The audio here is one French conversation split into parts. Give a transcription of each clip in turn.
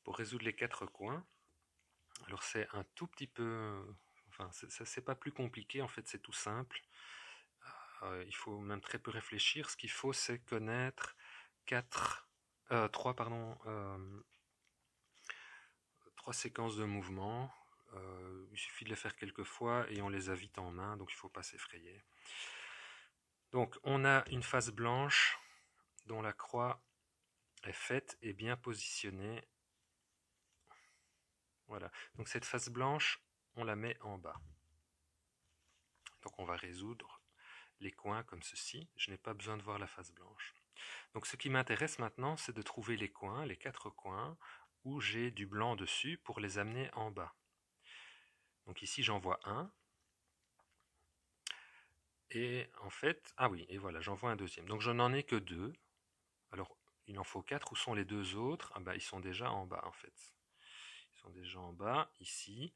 pour résoudre les quatre coins. Alors c'est un tout petit peu... Enfin, c'est pas plus compliqué, en fait, c'est tout simple. Il faut même très peu réfléchir. Ce qu'il faut, c'est connaître trois séquences de mouvements. Il suffit de les faire quelques fois et on les a vite en main, donc il ne faut pas s'effrayer. Donc on a une face blanche dont la croix est faite et bien positionnée. Voilà. Donc cette face blanche, on la met en bas. Donc on va résoudre les coins comme ceci. Je n'ai pas besoin de voir la face blanche. Donc ce qui m'intéresse maintenant, c'est de trouver les coins, les quatre coins, où j'ai du blanc dessus pour les amener en bas. Donc ici j'en vois un. Et en fait, ah oui, et voilà, j'en vois un deuxième. Donc je n'en ai que deux. Alors il en faut quatre. Où sont les deux autres? Ah ben, ils sont déjà en bas en fait. Ils sont déjà en bas, ici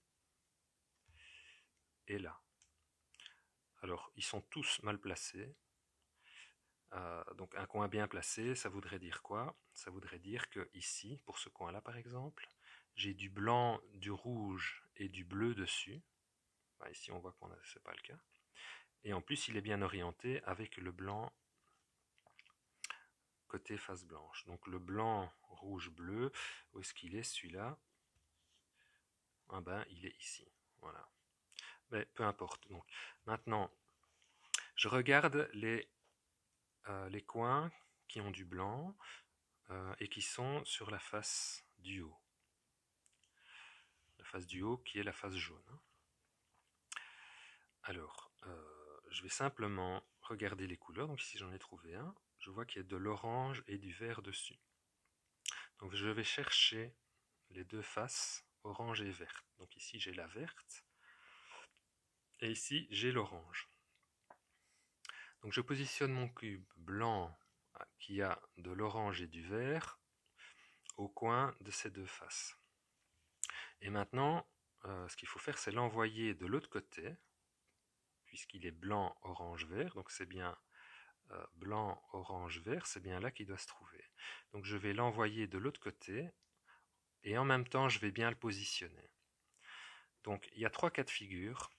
et là. Alors ils sont tous mal placés. Donc un coin bien placé, ça voudrait dire quoi? Ça voudrait dire que ici, pour ce coin-là par exemple, j'ai du blanc, du rouge et du bleu dessus. Enfin, ici on voit que ce n'est pas le cas. Et en plus il est bien orienté avec le blanc côté face blanche. Donc le blanc, rouge, bleu, où est-ce qu'il est celui-là? Ah ben il est ici. Voilà. Mais peu importe. Donc maintenant, je regarde les coins qui ont du blanc et qui sont sur la face du haut. La face du haut qui est la face jaune. Alors, je vais simplement regarder les couleurs. Donc ici j'en ai trouvé un. Je vois qu'il y a de l'orange et du vert dessus. Donc je vais chercher les deux faces, orange et verte. Donc ici j'ai la verte et ici j'ai l'orange. Donc je positionne mon cube blanc qui a de l'orange et du vert au coin de ces deux faces. Et maintenant, ce qu'il faut faire, c'est l'envoyer de l'autre côté, puisqu'il est blanc, orange, vert. Donc c'est bien blanc, orange, vert, c'est bien là qu'il doit se trouver. Donc je vais l'envoyer de l'autre côté, et en même temps, je vais bien le positionner. Donc il y a trois cas de figure.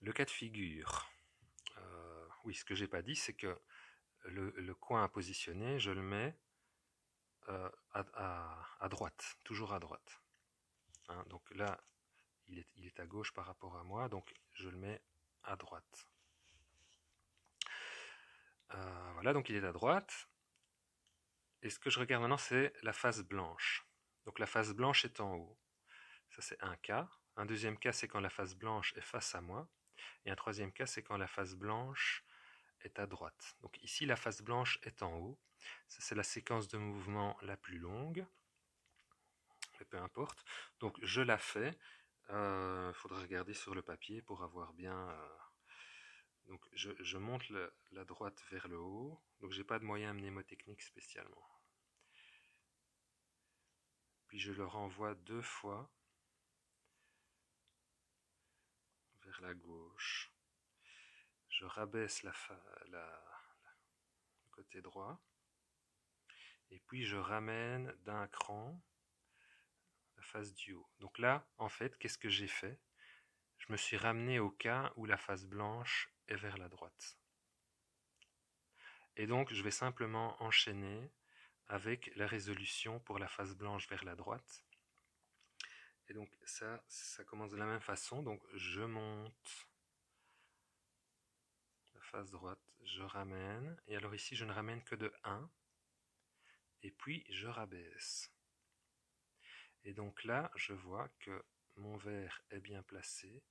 Le cas de figure, oui, ce que j'ai pas dit, c'est que le coin à positionner, je le mets à droite, toujours à droite. Hein, donc là, il est à gauche par rapport à moi, donc je le mets à droite. Voilà, donc il est à droite. Et ce que je regarde maintenant, c'est la face blanche. Donc la face blanche est en haut. Ça, c'est un cas. Un deuxième cas, c'est quand la face blanche est face à moi. Et un troisième cas, c'est quand la face blanche est à droite. Donc ici, la face blanche est en haut. Ça, c'est la séquence de mouvement la plus longue. Mais peu importe. Donc je la fais. Il faudra regarder sur le papier pour avoir bien... Donc je monte la droite vers le haut. Donc j'ai pas de moyen mnémotechnique spécialement. Puis je le renvoie deux fois vers la gauche. Je rabaisse le côté droit. Et puis je ramène d'un cran la face du haut. Donc là, en fait, qu'est-ce que j'ai fait? Je me suis ramené au cas où la face blanche est vers la droite. Et donc, je vais simplement enchaîner avec la résolution pour la face blanche vers la droite. Et donc ça commence de la même façon. Donc je monte la face droite, je ramène. Et alors ici, je ne ramène que de 1. Et puis, je rabaisse. Et donc là, je vois que mon vert est bien placé,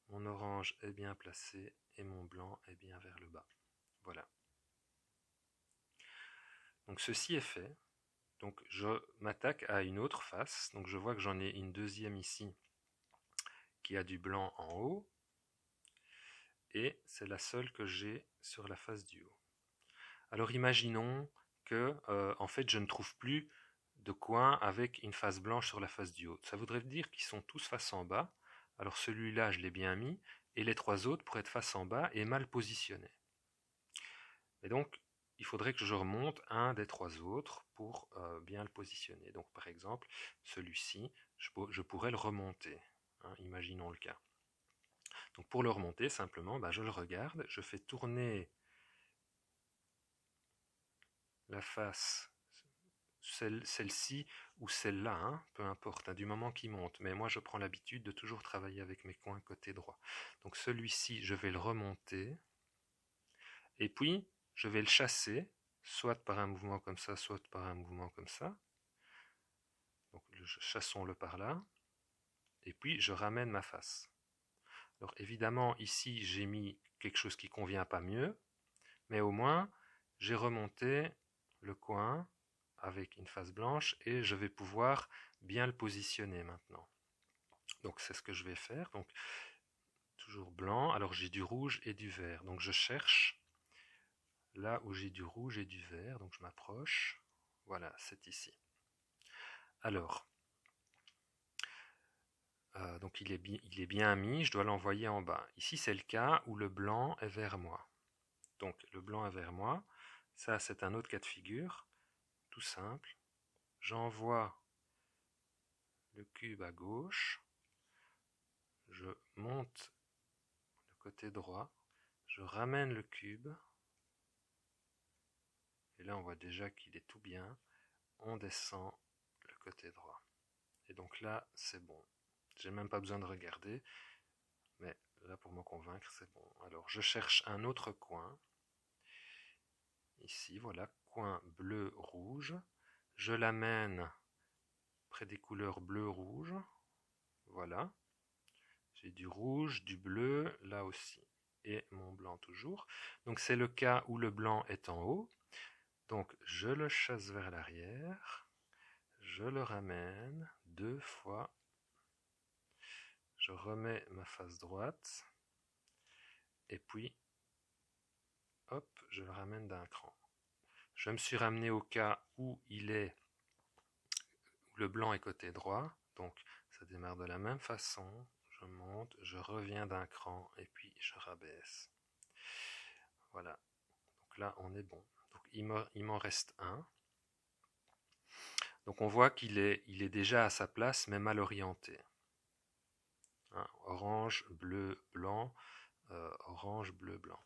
mon orange est bien placé et mon blanc est bien vers le bas. Voilà. Donc ceci est fait. Donc je m'attaque à une autre face. Donc je vois que j'en ai une deuxième ici qui a du blanc en haut. Et c'est la seule que j'ai sur la face du haut. Alors imaginons que en fait je ne trouve plus de coin avec une face blanche sur la face du haut. Ça voudrait dire qu'ils sont tous face en bas. Alors celui-là je l'ai bien mis et les trois autres pourraient être face en bas et mal positionnés. Et donc il faudrait que je remonte un des trois autres pour bien le positionner. Donc par exemple, celui-ci, je pourrais le remonter, hein, imaginons le cas. Donc pour le remonter, simplement, je le regarde, je fais tourner la face, celle-ci ou celle-là, hein, peu importe, hein, du moment qu'il monte. Mais moi, je prends l'habitude de toujours travailler avec mes coins côté droit. Donc celui-ci, je vais le remonter. Et puis, je vais le chasser, soit par un mouvement comme ça, soit par un mouvement comme ça. Donc chassons-le par là. Et puis, je ramène ma face. Alors évidemment, ici, j'ai mis quelque chose qui ne convient pas mieux. Mais au moins, j'ai remonté le coin avec une face blanche et je vais pouvoir bien le positionner maintenant. Donc c'est ce que je vais faire. Donc toujours blanc. Alors j'ai du rouge et du vert. Donc je cherche là où j'ai du rouge et du vert. Donc je m'approche. Voilà, c'est ici. Alors, donc il est bien mis. Je dois l'envoyer en bas. Ici c'est le cas où le blanc est vers moi. Donc le blanc est vers moi. Ça c'est un autre cas de figure. Tout simple. J'envoie le cube à gauche, je monte le côté droit, je ramène le cube, et là on voit déjà qu'il est tout bien, on descend le côté droit. Et donc là c'est bon, j'ai même pas besoin de regarder, mais là pour me convaincre c'est bon. Alors je cherche un autre coin, ici voilà, coin bleu-rouge, je l'amène près des couleurs bleu-rouge, voilà, j'ai du rouge, du bleu, là aussi, et mon blanc toujours. Donc c'est le cas où le blanc est en haut. Donc je le chasse vers l'arrière, je le ramène 2 fois, je remets ma face droite, et puis, hop, je le ramène d'un cran. Je me suis ramené au cas où le blanc est côté droit, donc ça démarre de la même façon, je monte, je reviens d'un cran, et puis je rabaisse. Voilà, donc là on est bon. Donc il m'en reste un. Donc on voit qu'il est déjà à sa place, mais mal orienté. Hein, orange, bleu, blanc, orange, bleu, blanc.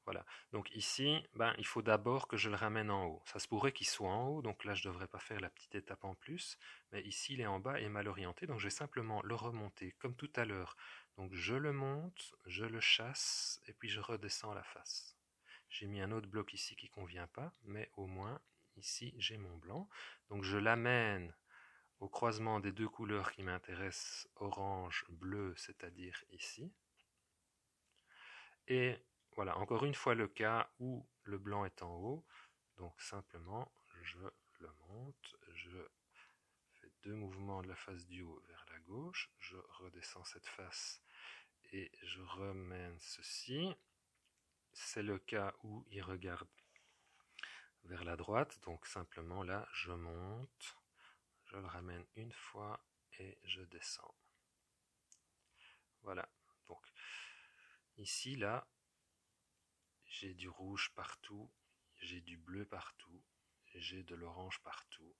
Voilà. Donc ici, il faut d'abord que je le ramène en haut. Ça se pourrait qu'il soit en haut, donc là je ne devrais pas faire la petite étape en plus. Mais ici il est en bas et mal orienté, donc je vais simplement le remonter comme tout à l'heure. Donc je le monte, je le chasse, et puis je redescends la face. J'ai mis un autre bloc ici qui ne convient pas, mais au moins ici j'ai mon blanc. Donc je l'amène au croisement des deux couleurs qui m'intéressent, orange, bleu, c'est-à-dire ici. Et voilà, encore une fois le cas où le blanc est en haut. Donc simplement, je le monte, je fais 2 mouvements de la face du haut vers la gauche, je redescends cette face et je remène ceci. C'est le cas où il regarde vers la droite, donc simplement là, je monte, je le ramène une fois et je descends. Voilà, donc ici, là, j'ai du rouge partout, j'ai du bleu partout, j'ai de l'orange partout,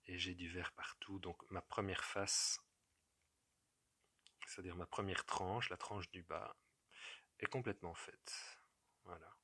et j'ai du vert partout. Donc ma première face, c'est-à-dire ma première tranche, la tranche du bas, est complètement faite. Voilà.